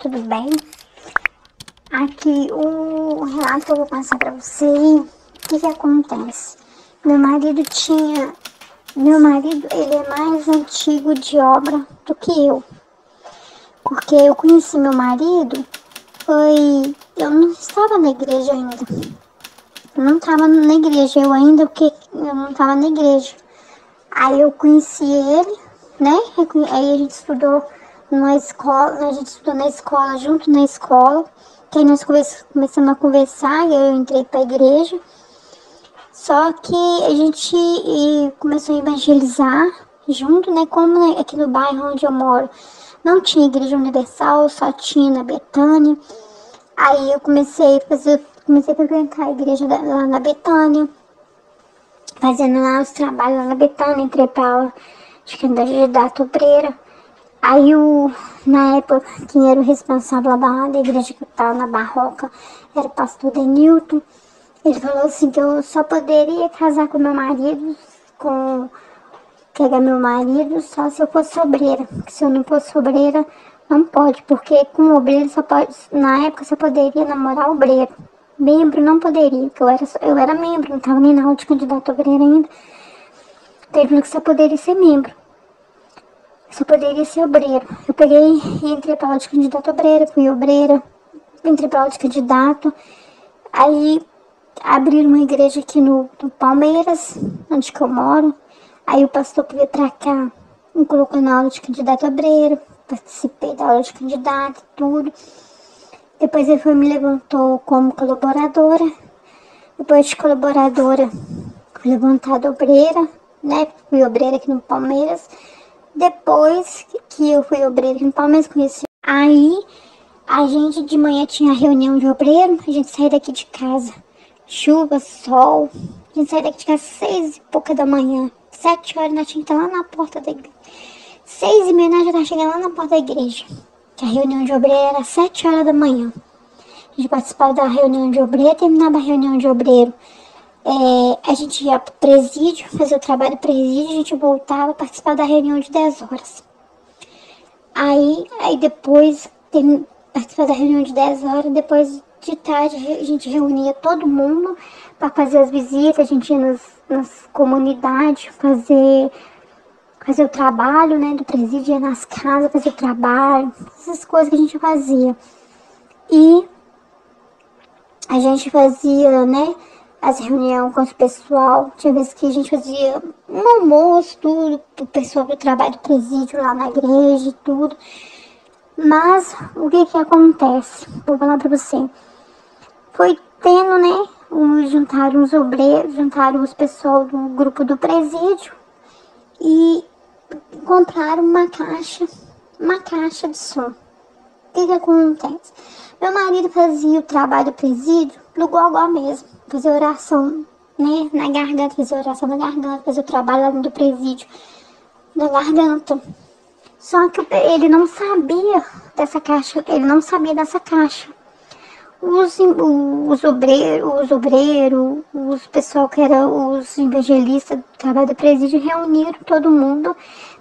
tudo bem? Aqui o relato que eu vou passar pra você. O que acontece? Meu marido, ele é mais antigo de obra do que eu. Porque eu conheci meu marido, eu não estava na igreja ainda. Eu não estava na igreja, porque eu não estava na igreja. Aí eu conheci ele, né? Aí a gente estudou numa escola, a gente estudou na escola, junto na escola. Que aí nós começamos a conversar e eu entrei pra igreja. Só que a gente começou a evangelizar junto, né? Como aqui no bairro onde eu moro não tinha igreja universal, só tinha na Betânia. Aí eu comecei a frequentar a igreja lá na Betânia, fazendo lá os trabalhos lá na Betânia, entrei pra aula de candidato obreira. Aí, na época, quem era o responsável da igreja que eu estava na Barroca era o pastor Denilton. Ele falou assim que eu só poderia casar com meu marido, pegar meu marido, só se eu fosse obreira. Porque se eu não fosse obreira, não pode, porque com obreiro na época só poderia namorar obreiro. Membro não poderia, porque eu era membro, não estava nem na aula de candidato obreiro ainda. Então ele falou que só poderia ser membro. Só poderia ser obreiro. Eu peguei e entrei pra aula de candidato obreira, fui obreira, entrei pra aula de candidato. Aí abriram uma igreja aqui no Palmeiras, onde que eu moro. Aí o pastor veio pra cá, me colocou na aula de candidato obreiro, participei da aula de candidato e tudo. Depois ele me levantou como colaboradora. Depois de colaboradora, fui levantada obreira, né? Fui obreira aqui no Palmeiras. Depois que eu fui obreira aqui no Palmeiras, conheci. Aí, a gente de manhã tinha reunião de obreiro, a gente saía daqui de casa. Chuva, sol, a gente saía daqui de casa 6h pouca da manhã. 7 horas nós tínhamos que estar lá na porta da igreja. 6h30 nós já estávamos chegando lá na porta da igreja. Que a reunião de obreiro era 7 horas da manhã. A gente participava da reunião de obreiro, terminava a reunião de obreiro. A gente ia pro presídio, fazer o trabalho do presídio, a gente voltava a participar da reunião de 10 horas. Aí depois, participar da reunião de 10 horas, depois de tarde a gente reunia todo mundo para fazer as visitas, a gente ia nas comunidades, fazer o trabalho, né, do presídio, ia nas casas, fazer o trabalho, essas coisas que a gente fazia. E a gente fazia, né, as reuniões com o pessoal. Tinha vezes que a gente fazia um almoço, tudo, pro pessoal do trabalho do presídio lá na igreja e tudo. Mas, o que acontece? Vou falar pra você. Foi tendo, né, juntaram os obreiros, juntaram os pessoal do grupo do presídio e compraram uma caixa de som. O que acontece? Meu marido fazia o trabalho do presídio no gogó mesmo. Fazia oração, né, na garganta, fazia oração na garganta, fazia o trabalho lá do presídio na garganta. Só que ele não sabia dessa caixa, Os obreiros, os pessoal que eram os evangelistas do trabalho do presídio reuniram todo mundo,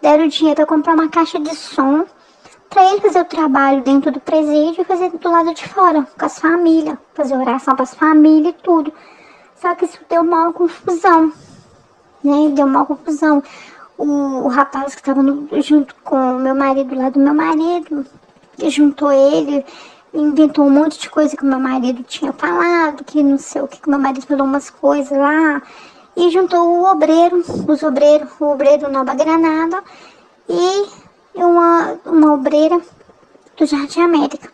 deram dinheiro para comprar uma caixa de som para ele fazer o trabalho dentro do presídio e fazer do lado de fora, com as famílias, fazer oração para as famílias e tudo. Só que isso deu uma confusão, né? Deu uma confusão. O rapaz que estava junto com o meu marido, lá do meu marido, juntou ele, inventou um monte de coisa que o meu marido tinha falado, que não sei o que o meu marido falou umas coisas lá, e juntou o obreiro Nova Granada e uma obreira do Jardim América.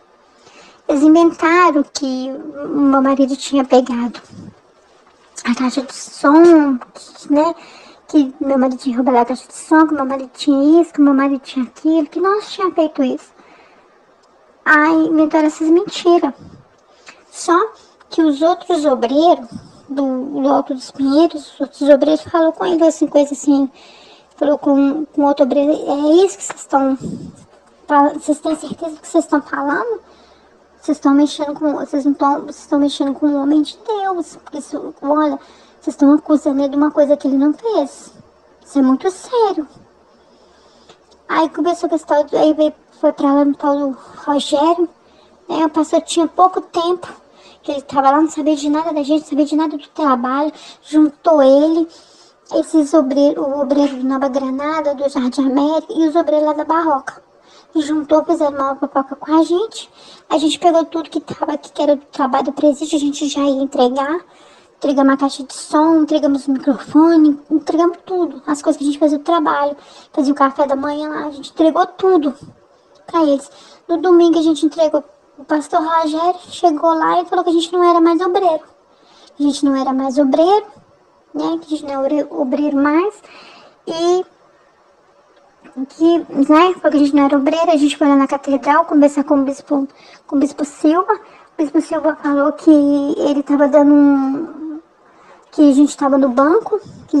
Eles inventaram que o meu marido tinha pegado a caixa de som, né? Que meu marido tinha roubado a caixa de som, que meu marido tinha isso, que meu marido tinha aquilo, que nós tínhamos feito isso. Aí inventaram essas mentiras. Só que os outros obreiros do Alto dos Pinheiros, os outros obreiros falaram com ele assim, coisa assim, falou com outro obreiro, é isso que vocês estão falando, vocês têm certeza do que vocês estão falando? Vocês estão mexendo com o homem de Deus, porque isso, olha, vocês estão acusando ele de uma coisa que ele não fez. Isso é muito sério. Aí começou com esse tal, aí foi pra lá no tal do Rogério, né? O pastor tinha pouco tempo, que ele tava lá, não sabia de nada da gente, não sabia de nada do trabalho, juntou ele, esses obreiros, o obreiro do Nova Granada, do Jardim América e os obreiros lá da Barroca. E juntou, fizeram uma papoca com a gente pegou tudo que tava aqui, que era do trabalho do presídio, a gente já ia entregar. Entregamos a caixa de som, entregamos o microfone, entregamos tudo. As coisas que a gente fazia o trabalho, fazia o café da manhã lá, a gente entregou tudo pra eles. No domingo a gente entregou, o pastor Rogério chegou lá e falou que a gente não era mais obreiro. A gente não era mais obreiro, né? Que a gente não era obreiro mais. E que, né, porque a gente não era obreiro, a gente foi lá na catedral conversar com o bispo Silva. O bispo Silva falou que ele tava dando que a gente estava no banco, que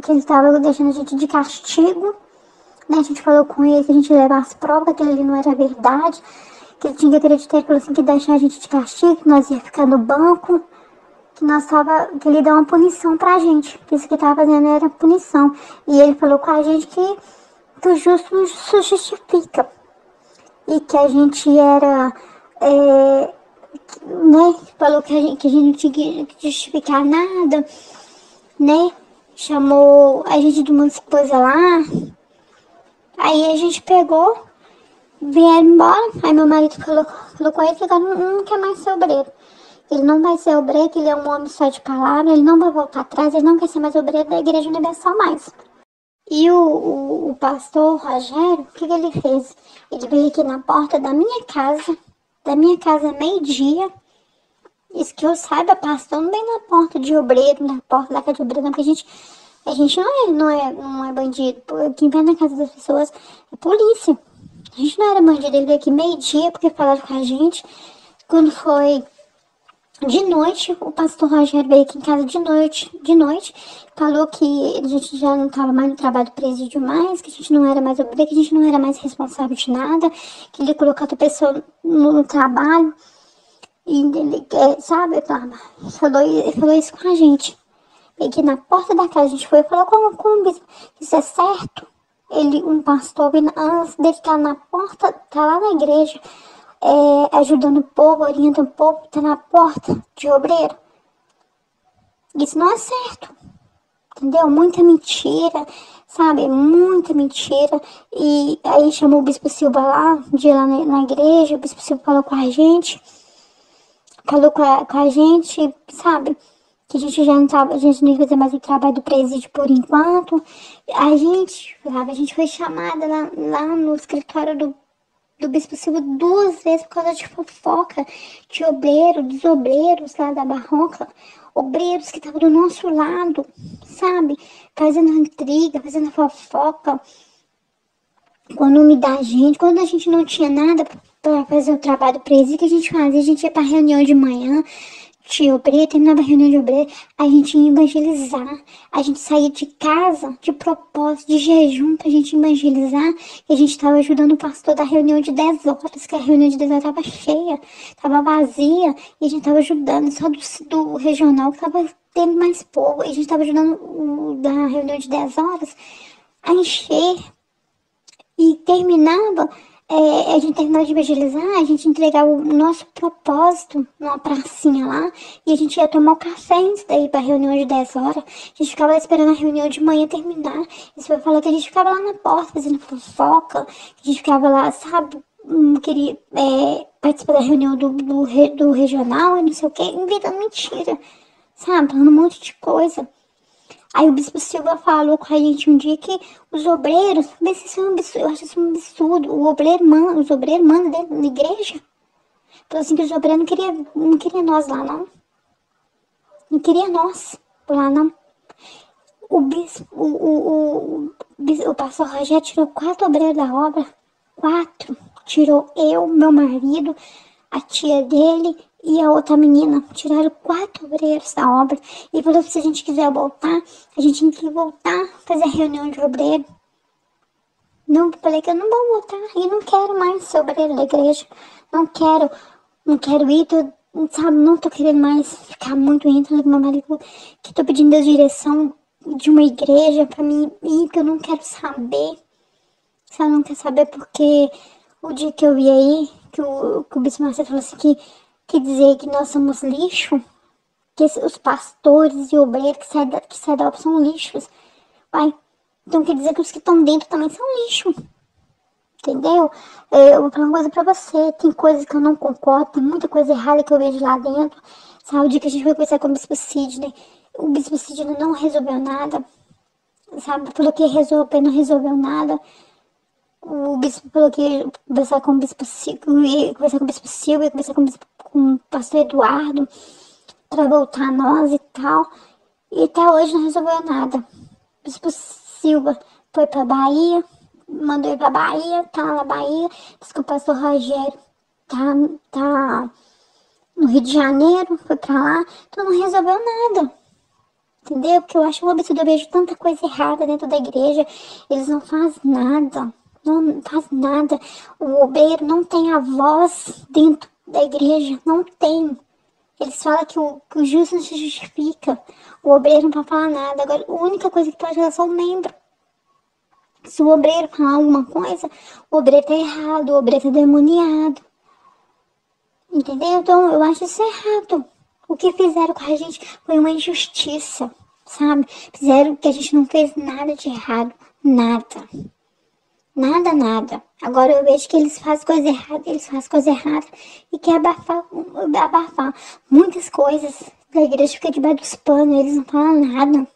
que ele estava deixando a gente de castigo, né? A gente falou com ele que a gente ia levar as provas, que aquilo ali não era verdade, que ele tinha que acreditar, ele falou assim, que deixar a gente de castigo, que nós ia ficar no banco, que ele deu uma punição pra gente, que isso que ele tava fazendo era punição. E ele falou com a gente que o justo não se justifica, e que a gente era, né, falou que a gente não tinha que justificar nada, né, chamou a gente de umas coisas lá, aí a gente pegou, vieram embora, aí meu marido falou com ele que agora não quer mais ser obreiro. Ele não vai ser obreiro, que ele é um homem só de palavra, ele não vai voltar atrás, ele não quer ser mais obreiro da Igreja Universal mais. E o pastor Rogério, o que ele fez? Ele veio aqui na porta da minha casa meio-dia. Isso que eu saiba, pastor não vem na porta de obreiro, na porta da casa de obreiro, não, porque a gente não é bandido. Quem vai na casa das pessoas é polícia. A gente não era bandido, ele veio aqui meio-dia porque falaram com a gente. Quando foi de noite, o pastor Rogério veio aqui em casa de noite, falou que a gente já não estava mais no trabalho do presídio mais, que a gente não era mais obreiro, que a gente não era mais responsável de nada, que ele ia colocar outra pessoa no trabalho. E ele, sabe, ele falou isso com a gente. E que na porta da casa a gente foi e falou como isso é certo. Ele, um pastor, antes dele estar na porta, tá lá na igreja, ajudando o povo, orientando o povo, tá na porta de obreiro. Isso não é certo, entendeu? Muita mentira, sabe? Muita mentira. E aí chamou o Bispo Silva lá, um dia lá na igreja, o Bispo Silva falou com a gente, sabe? Que a gente já não tava, a gente não ia fazer mais o trabalho do presídio por enquanto. A gente foi chamada lá no escritório do Bispo Silva 2 vezes por causa de fofoca, de obreiro, dos obreiros lá da Barroca, obreiros que estavam do nosso lado, sabe? Fazendo intriga, fazendo fofoca com o nome da gente, quando a gente não tinha nada para fazer o trabalho do presídio, que a gente fazia, a gente ia para reunião de manhã, de obreiro, terminava a reunião de obreiro, a gente ia evangelizar, a gente saía de casa de propósito, de jejum pra gente evangelizar, e a gente tava ajudando o pastor da reunião de 10 horas, que a reunião de 10 horas tava cheia, tava vazia, e a gente tava ajudando só do regional que tava tendo mais povo, e a gente tava ajudando da reunião de 10 horas a encher, e terminava, a gente terminava de evangelizar, a gente entregava o nosso propósito numa pracinha lá, e a gente ia tomar o café antes daí pra reunião de 10 horas. A gente ficava lá esperando a reunião de manhã terminar. E você falou que a gente ficava lá na porta fazendo fofoca, que a gente ficava lá, sabe, queria participar da reunião do regional e não sei o que, inventando mentira, sabe, falando um monte de coisa. Aí o Bispo Silva falou com a gente um dia que os obreiros, eu acho isso um absurdo, os obreiros mandam dentro da igreja. Falou assim que os obreiros não queria nós lá, não. Não queria nós lá, não. O pastor Rogério tirou 4 obreiros da obra. 4. Tirou eu, meu marido, a tia dele e a outra menina. Tiraram 4 obreiros da obra. E falou que se a gente quiser voltar, a gente tinha que voltar, fazer a reunião de obreiro. Não, falei que eu não vou voltar e não quero mais ser obreiro da igreja. Não quero ir, sabe, não tô querendo mais ficar muito indo com meu marido, que tô pedindo a direção de uma igreja pra mim ir, que eu não quero saber. Você não quer saber porque o dia que eu vi aí, que o Bispo Macedo falou assim que dizer que nós somos lixo, que os pastores e obreiros que saem da obra são lixos. Vai, então quer dizer que os que estão dentro também são lixo. Entendeu? Eu vou falar uma coisa pra você. Tem coisas que eu não concordo, tem muita coisa errada que eu vejo lá dentro. Sabe, o dia que a gente foi conversar com o Bispo Sidney, o Bispo Sidney não resolveu nada. Sabe, falou que ia resolver, não resolveu nada. O bispo falou que ia conversar com o Bispo Silvio, ia conversar com o Bispo Silvio, ia conversar com o pastor Eduardo, pra voltar a nós e tal. E até hoje não resolveu nada. O Bispo Silva foi pra Bahia, mandou ir pra Bahia, tá lá na Bahia. Diz que o pastor Rogério tá no Rio de Janeiro, foi pra lá. Então não resolveu nada. Entendeu? Porque eu acho um absurdo, eu vejo tanta coisa errada dentro da igreja. Eles não fazem nada. Não faz nada. O obreiro não tem a voz dentro da igreja. Não tem. Eles falam que o justo não se justifica. O obreiro não pode falar nada. Agora, a única coisa que pode falar é só o membro. Se o obreiro falar alguma coisa, o obreiro tá errado, o obreiro tá demoniado. Entendeu? Então, eu acho isso errado. O que fizeram com a gente foi uma injustiça, sabe? Fizeram que a gente não fez nada de errado. Nada. Nada, nada. Agora eu vejo que eles fazem coisa errada e quer abafar muitas coisas da igreja, fica debaixo dos panos, eles não falam nada.